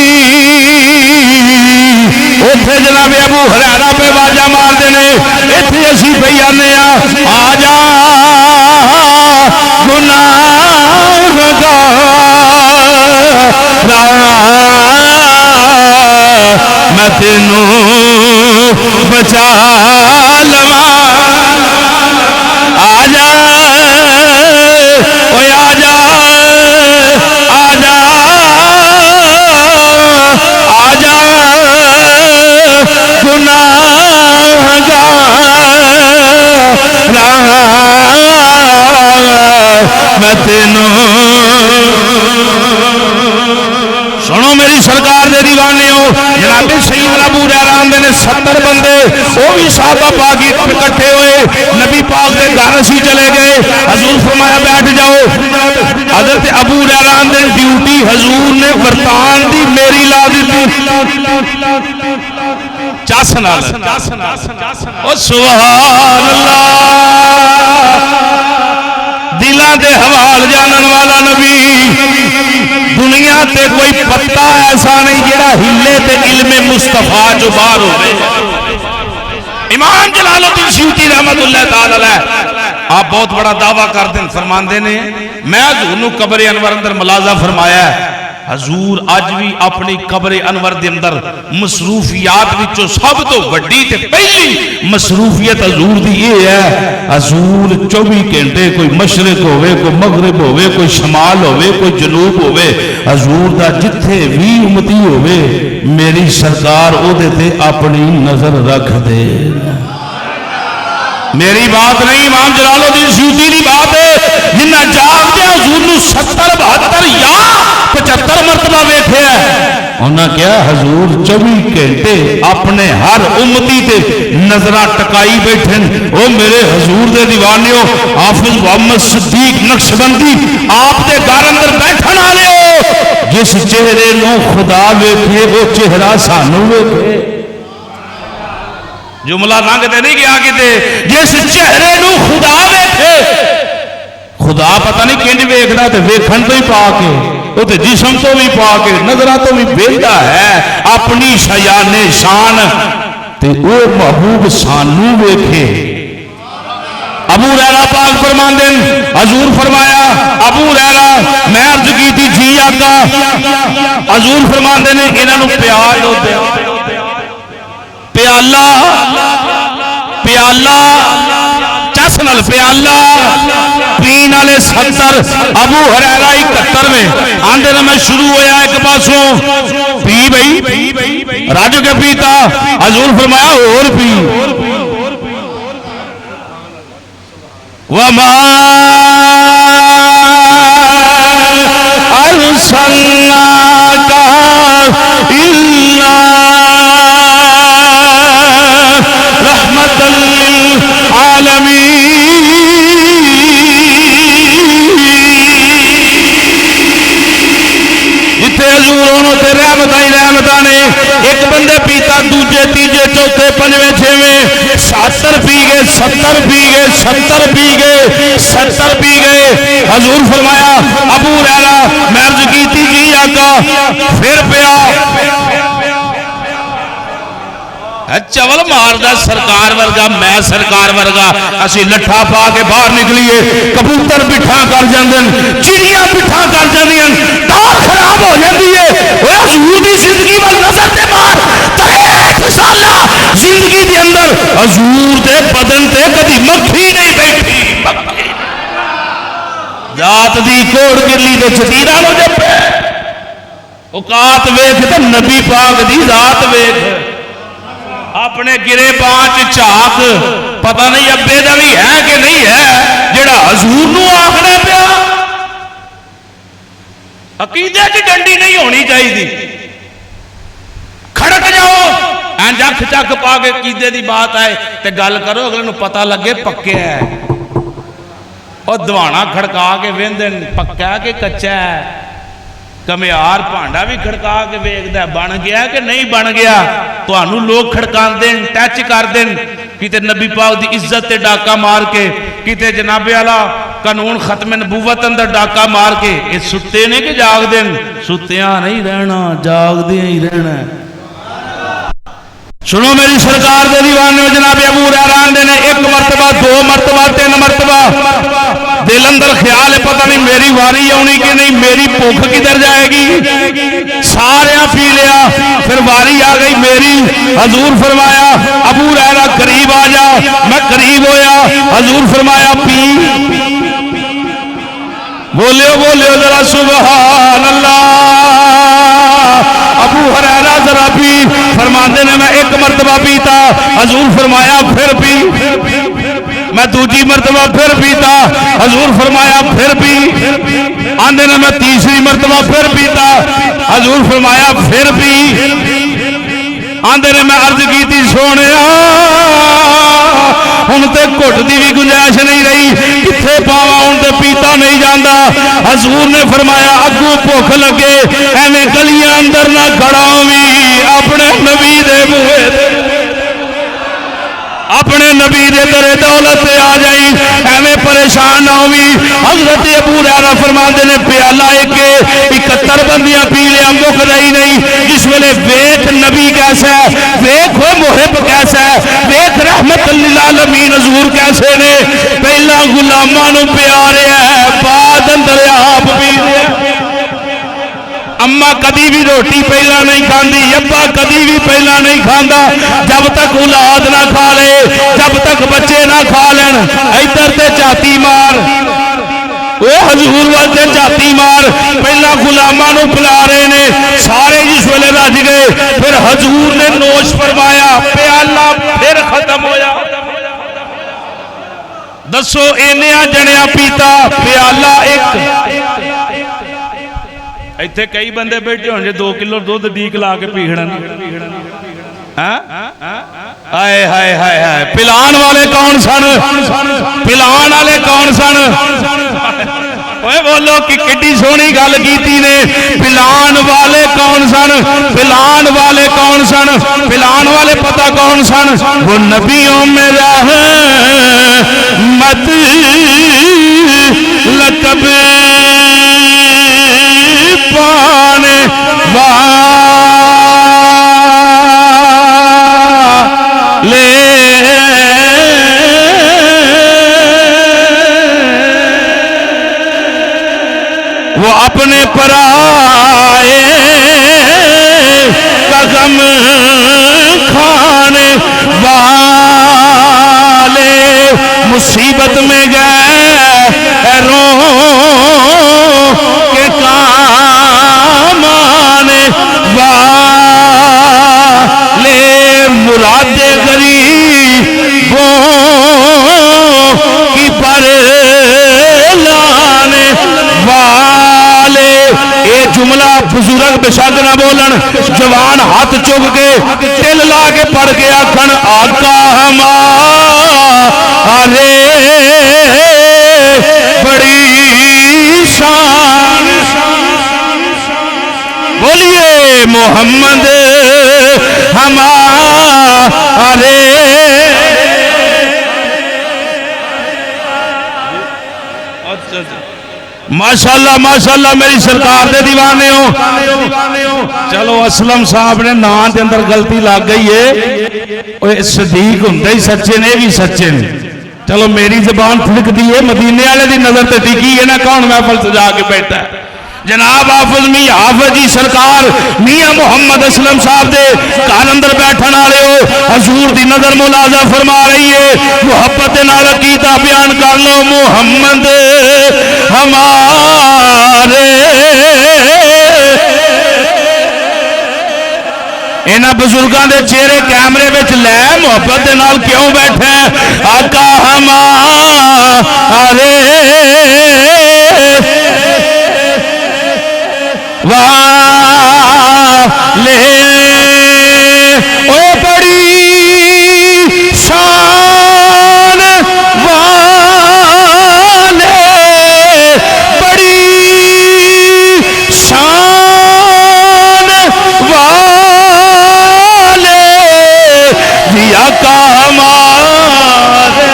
اوتھے جناب ابو ہریرہ پہ واجاں مار دینے، ایتھے اسی پہ آنے آ جا گناہگار میں تینوں بچا لواں، آ جا اوے آ جا آ جا آ جا گناہگار میں تینوں۔ سنو میری سرکار دے دیوانے ہو، جناب سیدنا ابو ہریرہ آندے نے 70 بندے وہ بھی صحابہ پاک اکٹھے ہوئے، نبی پاک دے گھر اسی چلے گئے، حضور فرمایا بیٹھ جاؤ، حضرت ابو ہریرہ دے ڈیوٹی حضور نے برطان دی میری لا دیتی چاس نال او سبحان اللہ دلان دے حوال جانن والا نبی دنیا تے کوئی پتہ ایسا نہیں جڑا ہلے تے علم مصطفیٰ جو باہر ہوئے امام جلال الدین سیوطی رحمت اللہ تعالی آپ بہت بڑا دعویٰ کر دیں فرمان دینے میں حضور نو قبر انور اندر ملازہ فرمایا ہے حضور آج بھی اپنی قبر انور دے اندر مصروفیات وچوں سب تو وڈی تے پہلی مصروفیت حضور دی یہ ہے حضور 24 گھنٹے کوئی مشرق ہوئے کوئی مغرب ہوئے کوئی شمال ہوئے کوئی جنوب ہوئے حضور دا جتھے بھی امتی ہوئے میری سرکار او دے تے اپنی نظر رکھ دے میری بات نہیں امام جلال الدین سیوطی دی بات ہے جنہ جاگ دے حضور نو 70 72 یا 75 مرتبہ بیٹھے ہیں انہاں کیا حضور 24 گھنٹے اپنے ہر امتی تے نظرہ ٹکائی بیٹھیں او میرے حضور دے دیوانیوں حافظ محمد صدیق نقشبندی آپ دے گھر اندر بیٹھن والے ہو جس چہرے نو خدا ویکھے وہ چہرہ سانو ویکھے جملہ لنگتے نہیں گیا کتے جس چہرے نو خدا ویکھے خدا پتہ نہیں کنج ویکھدا تے ویکھن تو ہی پا کے وہ تے جسم تو بھی پا کے نظرہ تو بھی ویکھدا ہے اپنی شیان شان تے او محبوب سانو ویکھے ابو ہریرہ پاک فرماندے حضور فرمایا ابو ہریرہ میں عرض کی تھی جی آقا حضور فرماندے نے انہاں نو پیال دو پیالہ پیالہ چس نال پیالہ پین والے 70 ابو ہریرہ 71 میں آندے نہ میں شروع ہویا ایک پاسوں پی بھئی رج کے پیتا حضور فرمایا اور پی وما ارسلناک الا رحمت للعالمین جتے حضوروں تے رحمتاں نے ایک بندے پیتا دوجے تیجے چوتھے پنجویں چھویں 70 پی گئے 70 پی گئے 70 پی گئے 70 پی گئے حضور فرمایا ابو ہریرہ میں عرض کی تھی جی آقا پھر پیا چول ماردا سرکار ورگا میں سرکار ورگا اسی لٹھا پا کے باہر نکلیے کبوتر بٹھا کر جاندن چڑیاں بٹھا کر جاندیاں دار خراب ہو جاندی ہے اوے حضور دی زندگی ول نظر تے مار 63 سالہ زندگی دے اندر حضور دے بدن تے کبھی مکھی نہیں بیٹھی ذات دی کوڑ گلی دے چتیرا ہو جپے اوقات ویکھ تے نبی پاک دی ذات ویکھ اپنے گرے پانچ چاک پتہ نہیں ابے دا بھی ہے کہ نہیں ہے جڑا حضور نو آخنا پیا عقیدے کی ڈنڈی نہیں ہونی چاہیے کھڑک جاؤ جک چک پا کے عقیدے دی بات آئے تے گل کرو اگلے نو پتہ لگے پکے ہے اور دوانا کھڑکا کے ویندن پکا کہ کچا ہے کمیار پانڈا بھی کھڑکا کے ویکھدا ہے بن گیا کہ نہیں بن گیا تانوں لوگ کھڑکان دین ٹچ کر دین کیتے نبی پاک دی عزت تے ڈاکا مار کے کیتے جناب اعلی قانون ختم نبوت اندر ڈاکا مار کے اے ستے نے کہ جاگ دین ستیاں نہیں رہنا جاگ دے ہی رہنا سنو میری سرکار دے دیوانے جناب ابو ہریرہ نے ایک مرتبہ دو مرتبہ تین مرتبہ دل اندر خیال ہے پتہ نہیں میری واری آنی کہ نہیں میری بھوک کدھر جائے گی سارے پی لیا پھر واری آ گئی میری حضور فرمایا ابو ہریرہ قریب آ جا میں قریب ہویا حضور فرمایا پی بولیو بولیو ذرا سبحان اللہ ابو ہریرہ ذرا پی فرماندے نے میں ایک مرتبہ پیتا حضور فرمایا پھر پی میں دوسری مرتبہ پھر پیتا حضور فرمایا پھر پی آندے نے میں تیسری مرتبہ پھر پیتا حضور فرمایا پھر پی آندے نے میں عرض کی تھی سونے ہن تے گھٹ دی بھی گنجائش نہیں رہی کتھے پاواں ہن تے پیتا نہیں جاندا حضور نے فرمایا اگوں بھوک لگے ایویں گلیاں اندر نہ کھڑا ہوویں اپنے نبی دے بوئے اپنے نبی دے درے دولت تے آ جائیں ایویں پریشان نہ ہوئی حضرت ابو ہریرہ فرماندے نے پیالہ ایک 71 بندیاں پی لیا مک رہی نہیں جس ویلے ویکھ نبی کیسا ہے ویکھ محب کیسا ہے ویکھ رحمت للعالمین حضور کیسے نے پہلا غلاماں نو پیارے ہے بعد اندر آپ پی لیا اماں کدی بھی روٹی پہلا نہیں کھاندی ابا کدی بھی پہلا نہیں کھاندا جب تک اولاد نہ کھا لے جب تک بچے نہ کھا لین ادھر تے جاتی مار وہ حضور والے جاتی مار پہلا غلاماں نو پلا رہے نے سارے جس ویلے رج گئے پھر حضور نے نوش فرمایا پیالہ پھر ختم ہویا دسو اینیاں جنیاں پیتا پیالہ ایک ایتھے کئی بندے بیٹھے ہوں جے 2 کلو دودھ ڈیک لا کے پیڑا ہائے ہائے ہائے ہائے پلان والے کون سن پلان والے کون سن اوے بولو کہ کڈی سونی گل کیتی نے پلان والے کون سن پلان والے کون سن پلان والے پتہ کون سن وہ نبیوں میں رحمت لقب پانے والے وہ اپنے پرائے کا غم کھانے والے مصیبت میں گئے رو کے کام آنے والے مراد غریبوں کی پر لانے والے اے جملہ بزرگ بشک نہ بولن جوان ہاتھ چک کے دل لا کے پڑھ کے آکھن آقا ہمارے بڑی شان بولیے محمد ہمارے ماشاءاللہ ماشاءاللہ میری سرکار دے دیوانے ہو چلو اسلم صاحب نے نام دے اندر غلطی لگ گئی ہے صدیق ہوندے ہی سچے نے بھی سچے نے چلو میری زبان پھلک دی ہے مدینے والے دی نظر تے ٹکی ہے نا کون محفل سجا کے بیٹھا ہے جناب حافظ میاں حافظ جی سرکار میاں محمد اسلم صاحب دے کار اندر بیٹھن والے ہو حضور دی نظر ملازہ فرما رہی ہے محبت نال عقیدہ بیان کر لو محمد ہمارے اینا بزرگاں دے چہرے کیمرے وچ لے محبت دے نال کیوں بیٹھے آقا ہمارے والے او بڑی شان والے بڑی شان والے جی آقا ہمارے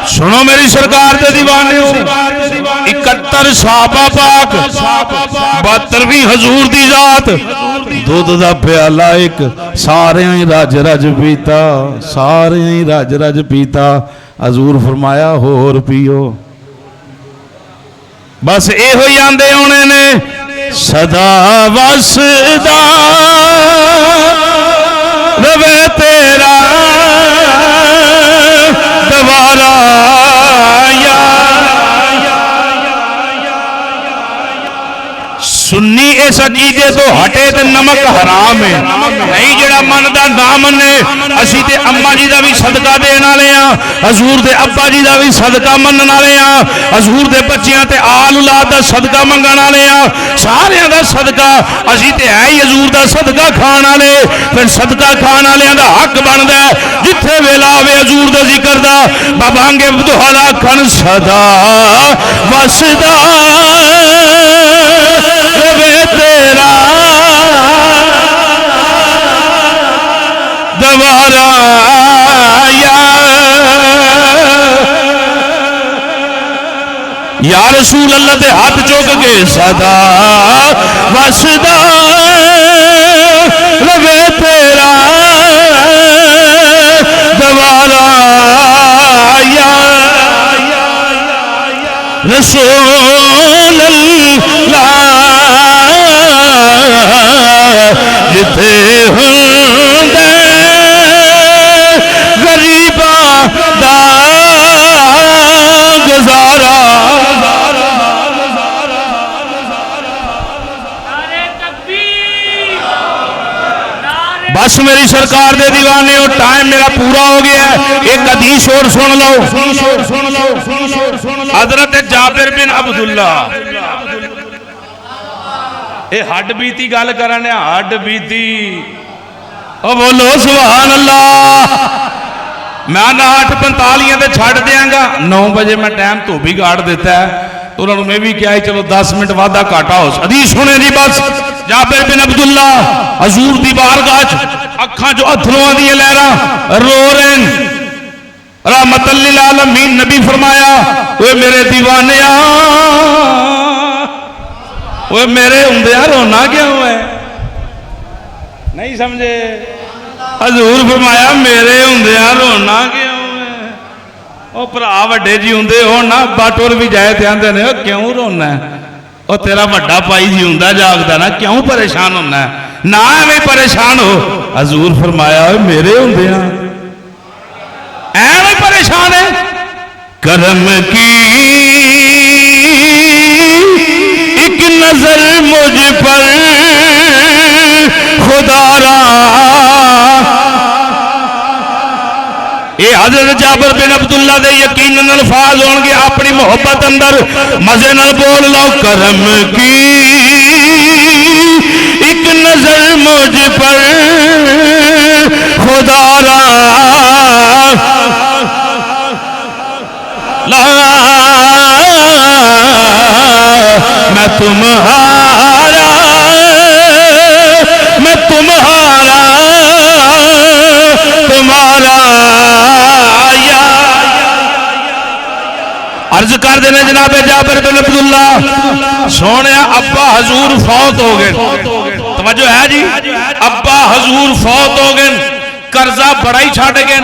سنو میری سرکار دے دیوانے ہو 71 صحابہ پاک 72ویں حضور دی ذات دودھ دا پیالہ ایک سارے ہی رج رج پیتا سارے ہی رج رج پیتا حضور فرمایا ہور پیو بس اے ہوئی آندے ہونے نے صدا وسدا روے تیرا دوارا سنی اس عقیدے تو ہٹے تے نمک حرام ہے نہیں جڑا من دا نہ منے اسی تے اما جی دا بھی صدقہ دین والے ہاں حضور دے ابا جی دا بھی صدقہ منن والے ہاں حضور دے بچیاں تے آل اولاد دا صدقہ منگن والے ہاں سارے دا صدقہ اسی تے ہے ہی حضور دا صدقہ کھان والے پھر صدقہ کھان والےاں دا حق بندا ہے جتھے ویلا ہوے حضور دے ذکر دا بابانگے بدوہلا کھن صدا وسدا تیرا دوارا یا رسول اللہ دے ہاتھ چوک کے صدا وسدا لوے تیرا دوارا یا رسول اللہ جتے ہوندے غریباں دا گزارا بس میری سرکار دے دیوانے ہو ٹائم میرا پورا ہو گیا ہے ایک حدیث اور سن لو حضرت جابر بن عبداللہ اے ہڈ بیتی گل کرنے ہڈ بیتی او بولو سبحان اللہ میں 8:45 تے چھڑ دیاں گا 9 بجے میں ٹائم تو بھی گاڑ دیتا ہے تو انہوں نے میں بھی کیا ہے چلو 10 منٹ وعدہ کاٹا ہو حدیث سنے جی بس جابر بن عبداللہ حضور دی بارگاہ اکھاں جو اتھروں دی لہراں رو رہے ہیں رحمت للعالمین نبی فرمایا اوے میرے دیوانیاں اوے میرے ہوندیاں رونا کیا ہوا ہے نہیں سمجھے حضور فرمایا میرے ہوندیاں رونا کیا ہوا ہے او بھرا وڈے جی ہوندے ہو نا باٹور بھی جائے تے آندے نے کیوں رونا ہے او تیرا وڈا پائی جی ہوندا جاگدا نا کیوں پریشان ہونا ہے نہ ایویں پریشان ہو حضور فرمایا میرے ہوندیاں ایویں پریشان ہے کرم کی ایک نظر مجھ پر خدا را اے حضرت جابر بن عبداللہ دے یقیناً الفاظ ہون گے اپنی محبت اندر مزے نال بول لو کرم کی ایک نظر مجھ پر خدا را لا میں تمہارا تمہارا عرض کر دینے جناب جابر بن عبداللہ سونے ابا حضور فوت ہو گئے توجہ ہے جی ابا حضور فوت ہو گئے قرضہ بڑا ہی چھاڑ گئے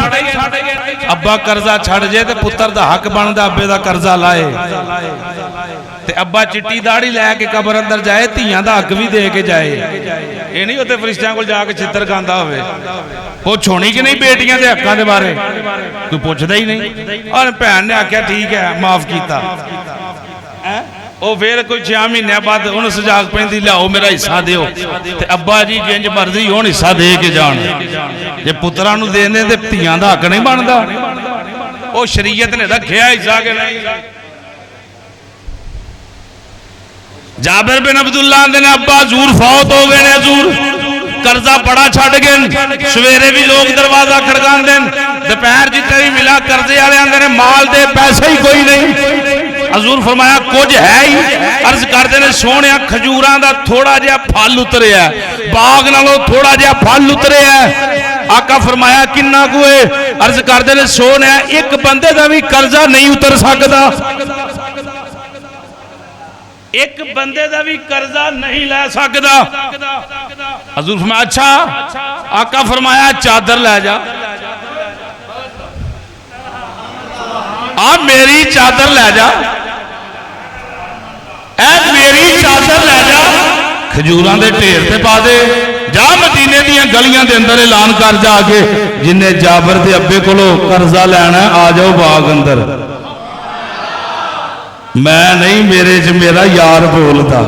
ابا قرضہ چھاڑ جائے تے پتر دا حق بندا ابے دا قرضہ لائے تے ابا چٹی داڑھی لے کے قبر اندر جائے تیاں دا حق بھی دے کے جائے یہ نہیں ہوتے فرشتیاں کو جا کے چتر کھاندا ہوئے پوچھ ہونی کہ نہیں بیٹیاں دے حقاں دے بارے کوئی پوچھدا ہی نہیں اور بہن نے آکھیا ٹھیک ہے معاف کیتا او پھر کوئی 6 مہینے بعد انہوں سجاگ پہندی لیاؤ میرا حصہ دیو تے ابا جی جنج مرضی ہون حصہ دے کے جان جے پترانو دے دیں تے تیاں دا حق نہیں بندا او شریعت نے رکھیا حصہ کے نہیں جابر بن عبداللہ نے ابا حضور فوت ہو گئے نے حضور قرضہ بڑا چھڑ گئے سویرے بھی لوگ دروازہ کھڑکان دیں دوپہر جتنے بھی ملا قرضے والے آندے نے مال دے پیسے ہی کوئی نہیں حضور فرمایا کچھ ہے ہی عرض کردے نے سونے کھجوراں دا تھوڑا جہا پھل اتریا ہے باغ نالوں تھوڑا جہا پھل اتریا ہے آقا فرمایا کنا کوئے عرض کردے نے سونے ایک بندے دا بھی قرضہ نہیں اتر سکتا ایک بندے دا بھی قرضہ نہیں لے سکتا حضور فرمایا اچھا آقا فرمایا چادر لے جا آپ میری چادر لے جا اے میری چادر لے جا کھجوراں دے ٹھیر تے پا دے جا مدینے دیاں گلیاں دے اندر اعلان کر جا کے جنہیں جابر دے ابے کولو قرضہ لینا ہے آ جاؤ باغ اندر میں نہیں میرے چ میرا یار بولتا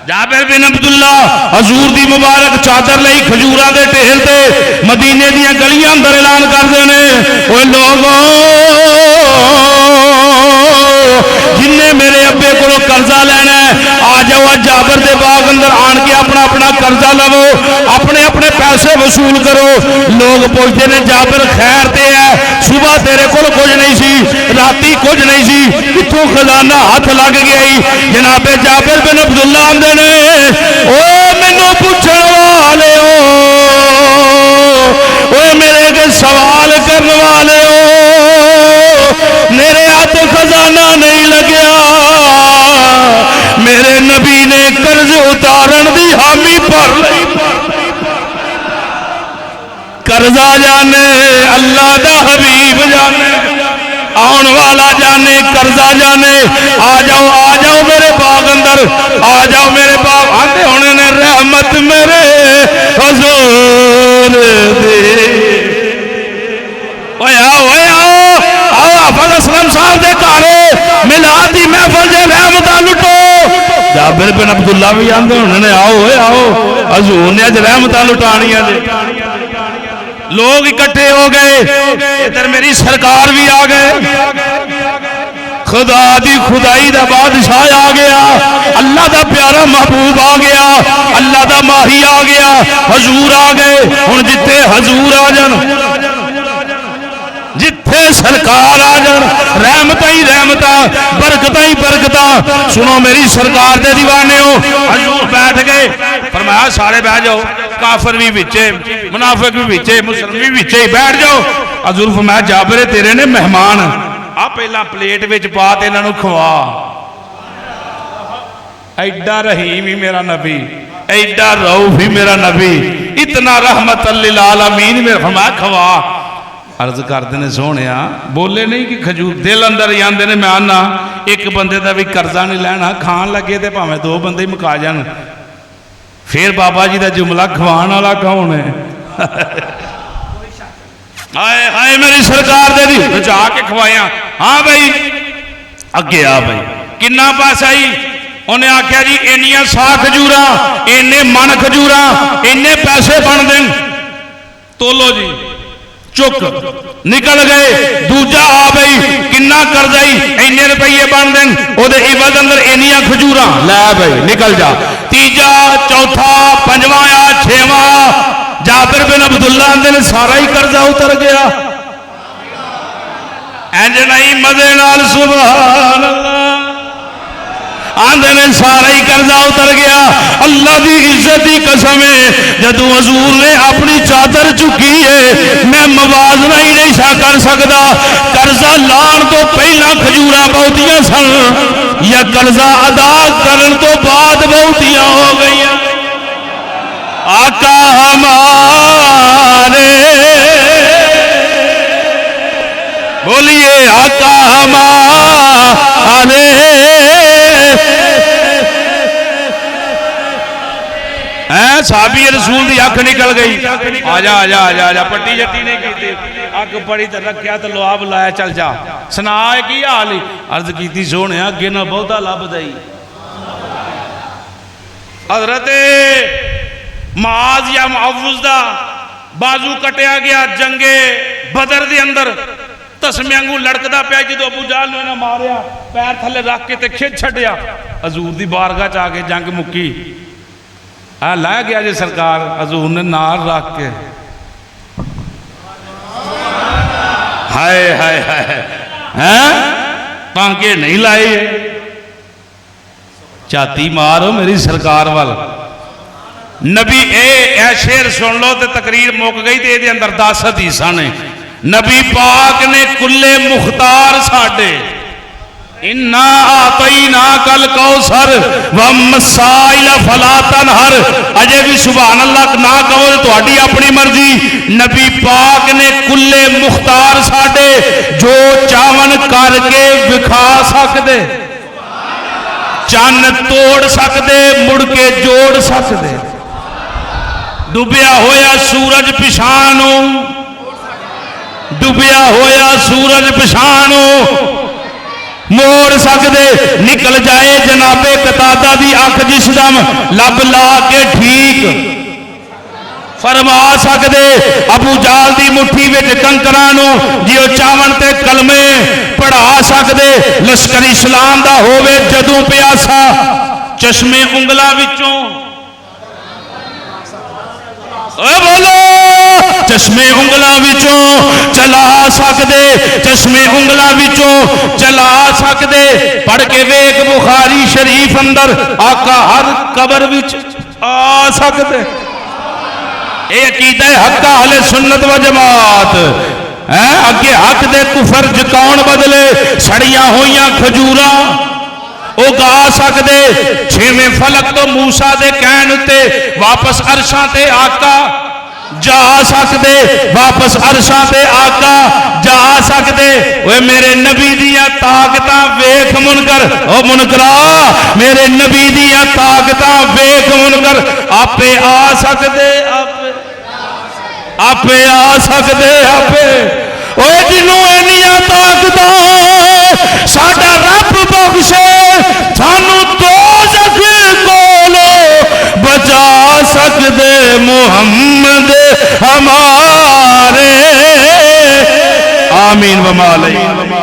جابر بن عبداللہ حضور دی مبارک چادر لئی کھجوراں دے ٹھیل تے مدینے دیاں گلیاں اندر اعلان کردے نے اوے لوگوں جن نے میرے ابے کو قرضہ لینا ہے آ جاؤ جابر دے باغ اندر آن کے اپنا اپنا قرضہ لو اپنے اپنے پیسے وصول کرو لوگ پوچھتے نے جابر خیر تے ہے صبح تیرے کو کچھ نہیں سی راتی کچھ نہیں سی کتوں خزانہ ہاتھ لگ گیا جناب جابر بن عبداللہ آندے نے او مینوں پوچھن والے او میرے کے سوال کرنے والے ہو میرے ہاتھ خزانہ نہیں لگیا میرے نبی نے قرض اتارن دی حامی پر قرضہ جانے اللہ دا حبیب جانے آن والا جانے قرضہ جانے آ جاؤ میرے باغ اندر آ جاؤ میرے باغ آتے ہونے نے رحمت میرے حضور دے حافظ اسلم صاحب دے کارے میلاد دی محفل دے رحمتاں لٹو جابر بن عبداللہ بھی آندے انہوں نے آؤ حضور نے اج رحمتاں لٹانیاں دے لوگ اکٹھے ہو گئے ادھر میری سرکار بھی آ گئے خدا دی خدائی دا بادشاہ آ گیا اللہ دا پیارا محبوب آ گیا اللہ دا ماہی آ گیا حضور آ گئے ہن جتھے حضور آ جان جتھے سرکار آ جان رحمتاں ہی رحمتاں برکتاں ہی برکتاں سنو میری سرکار دے دیوانے ہو حضور بیٹھ گئے فرمایا سارے بیٹھ جاؤ کافر بھی بچے منافق بھی بچے مسلم بھی بچے بیٹھ جاؤ حضور فرمایا جابر تیرے نے مہمان آ پہلا پلیٹ وچ پا تے انہاں نوں کھوا ایڈا رحیم ہی میرا نبی ایڈا رؤوف ہی میرا نبی اتنا رحمت للعالمین میرا فرمایا کھوا عرض کردے نے سونیا بولے نہیں کہ کھجور دل اندر ہی آندے نے میں آنا ایک بندے دا بھی قرضہ نہیں لینا کھان لگے تے بھاویں دو بندے ہی مکا جان پھر بابا جی دا جملہ کھوان والا کون ہے ہائے ہائے میری سرکار دے دی بچا کے کھوایا ہاں بھائی اگے آ بھائی کنا پیسہ ہی انہیں آکھیا جی اینیاں سا کھجوراں اینے من کھجوراں اینے پیسے بن دین تولو جی چک نکل گئے دوجا آ بھائی کنا قرضائی اینے روپیے بن دیں او دے عوض اندر اینیاں کھجوراں لے بھائی نکل جا تیجا چوتھا پنجواں یا چھواں جابر بن عبداللہ اندر سارا ہی قرضہ اتر گیا اینج نہیں مزے نال سبحان اللہ آندے نے سارا ہی قرضہ اتر گیا اللہ دی عزت دی قسم ہے جدوں حضور نے اپنی چادر چکی ہے میں موازنہ ہی نہیں شا کر سکتا قرضہ لان تو پہلا کھجوراں بہتیاں سن یا قرضہ ادا کرن تو بعد بہتیاں ہو گئی آقا ہمارے بولیے آقا ہمارے صحابی رسول دی اکھ نکل گئی آجا آجا آجا آجا پٹی جٹی نہیں کیتی اکھ پڑی تے رکھیا تے لواب لایا چل جا سنا ہے کی حالی عرض کیتی سونے اگے نہ بہتا لب دئی حضرت معاذ یا معوذ دا بازو کٹیا گیا جنگ بدر دے اندر تسمے انگو لڑکدا پیا جدو ابو جہل نے ماریا پیر تھلے رکھ کے تے کھچ چھڈیا حضور دی بارگاہ چ آ کے جنگ مکی لائے گیا جی سرکار حضور نے نار رکھ کے ہائے ہائے ہائے ٹانکے نہیں لائے چاتی مارو میری سرکار وال نبی اے شیر سن لو تے تقریر موک گئی تے دے اندر 10 حدیثاں نے نبی پاک نے کلے مختار ساڈے اِنَّا آتَيْنَاكَ الْكَوْثَرَ وَالسَّائِلَ فَلَا تَنْهَرْ اجے بھی سبحان اللہ نہ کہو تو اڈی اپنی مرضی نبی پاک نے کلے مختار ساڈے جو چاون کر کے وکھا سکدے چن توڑ سکدے مڑ کے جوڑ سکدے ڈوبیا ہویا سورج پچھانوں ڈوبیا ہویا سورج پچھانوں موڑ سکدے نکل جائے جناب قتادہ دی اکھ جس دم لب لا کے ٹھیک فرما سکدے ابو جال دی مٹھی وچ کنکرانو جیو چاون تے کلمے پڑھا سکدے لشکر اسلام دا ہووے جدوں پیاسا چشمے انگلاں وچوں اے بولو چشمے انگلاں وچوں چلا سکدے چشمے انگلاں وچوں چلا سکدے پڑھ کے ویکھ بخاری شریف اندر آقا ہر قبر وچ آ سکدے اے عقیدہ حق اہل سنت و جماعت اگے حق دے کفر کون بدلے سڑیاں ہویاں کھجوراں اگا سکدے چھویں فلک تو موسیٰ دے کہن تے واپس عرشاں تے آقا جا سکدے واپس عرشاں تے آقا جا سکدے اوے میرے نبی دیاں طاقتاں ویکھ منکر او منکرا میرے نبی دیاں طاقتاں ویکھ منکر آپے آ سکدے آپے آ سکدے آپے اوے جنوں اینیاں طاقتاں ساڈا رب بخشے سانو دوزخ کولو بچا سکدے محمد ہمارے آمین و ما علیہ